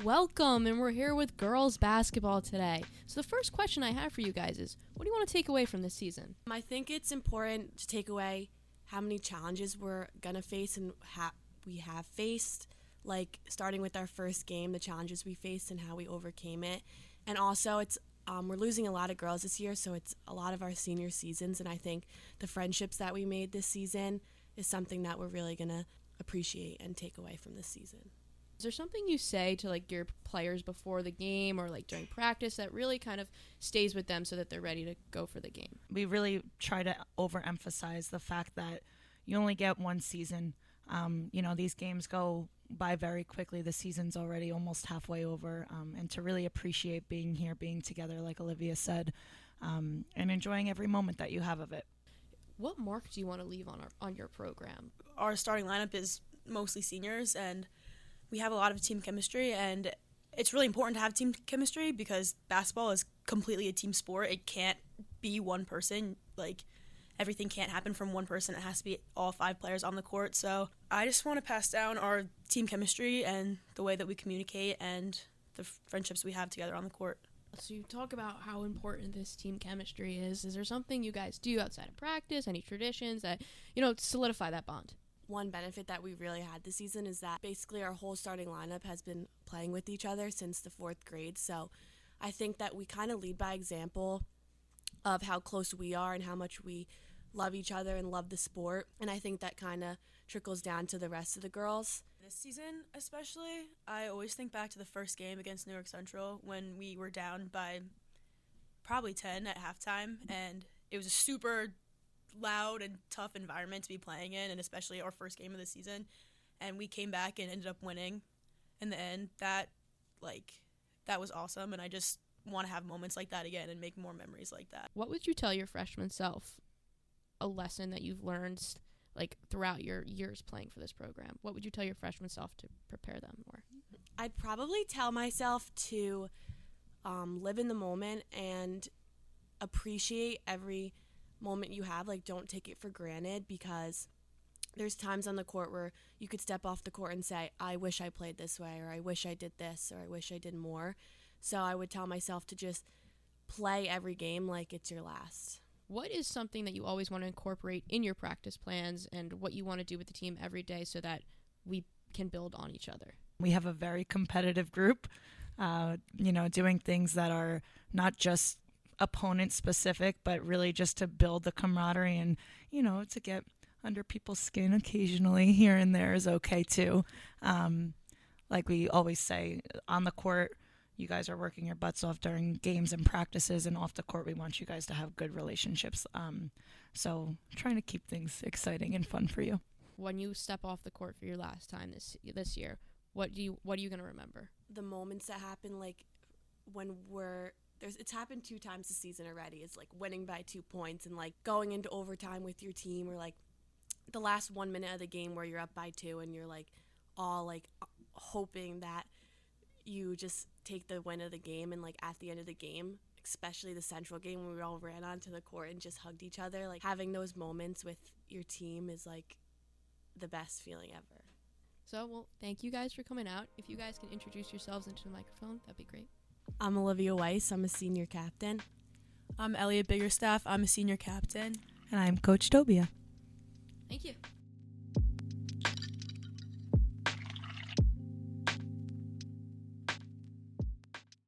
Welcome, and we're here with girls basketball today. So the first question I have for you guys is, what do you want to take away from this season? I think it's important to take away how many challenges we're going to face and we have faced, like starting with our first game, the challenges we faced and how we overcame it. And also we're losing a lot of girls this year, so it's a lot of our senior seasons, and I think the friendships that we made this season is something that we're really going to appreciate and take away from this season. Is there something you say to like your players before the game or like during practice that really kind of stays with them so that they're ready to go for the game? We really try to overemphasize the fact that you only get one season. These games go by very quickly. The season's already almost halfway over, and to really appreciate being here, being together, like Olivia said, and enjoying every moment that you have of it. What mark do you want to leave on your program? Our starting lineup is mostly seniors, and we have a lot of team chemistry, and it's really important to have team chemistry because basketball is completely a team sport. It can't be one person. Like, everything can't happen from one person. It has to be all 5 players on the court. So I just want to pass down our team chemistry and the way that we communicate and the friendships we have together on the court. So you talk about how important this team chemistry is. Is there something you guys do outside of practice, any traditions that, solidify that bond? One benefit that we really had this season is that basically our whole starting lineup has been playing with each other since the 4th grade. So I think that we kind of lead by example of how close we are and how much we love each other and love the sport. And I think that kind of trickles down to the rest of the girls. This season especially, I always think back to the first game against New York Central when we were down by probably 10 at halftime, and it was a super loud and tough environment to be playing in, and especially our first game of the season, and we came back and ended up winning in the end. That was awesome, and I just want to have moments like that again and make more memories like that. What would you tell your freshman self, a lesson that you've learned throughout your years playing for this program? What would you tell your freshman self to prepare them more? I'd probably tell myself to live in the moment and appreciate every moment you have. Don't take it for granted, because there's times on the court where you could step off the court and say, I wish I played this way, or I wish I did this, or I wish I did more. So I would tell myself to just play every game like it's your last. What is something that you always want to incorporate in your practice plans and what you want to do with the team every day so that we can build on each other? We have a very competitive group, doing things that are not just opponent specific, but really just to build the camaraderie and, to get under people's skin occasionally here and there is okay too. Like we always say, on the court, you guys are working your butts off during games and practices, and off the court, we want you guys to have good relationships. So trying to keep things exciting and fun for you. When you step off the court for your last time this year, what are you going to remember? The moments that happen, when it's happened 2 times this season already. It's winning by 2 points and going into overtime with your team, or the last 1 minute of the game where you're up by 2 and you're all hoping that you just take the win of the game. And at the end of the game, especially the Central game when we all ran onto the court and just hugged each other, having those moments with your team is the best feeling ever. So, thank you guys for coming out. If you guys can introduce yourselves into the microphone, that'd be great. I'm Olivia Weiss. I'm a senior captain. I'm Eliot Biggerstaff. I'm a senior captain. And I'm Coach Tobia. Thank you.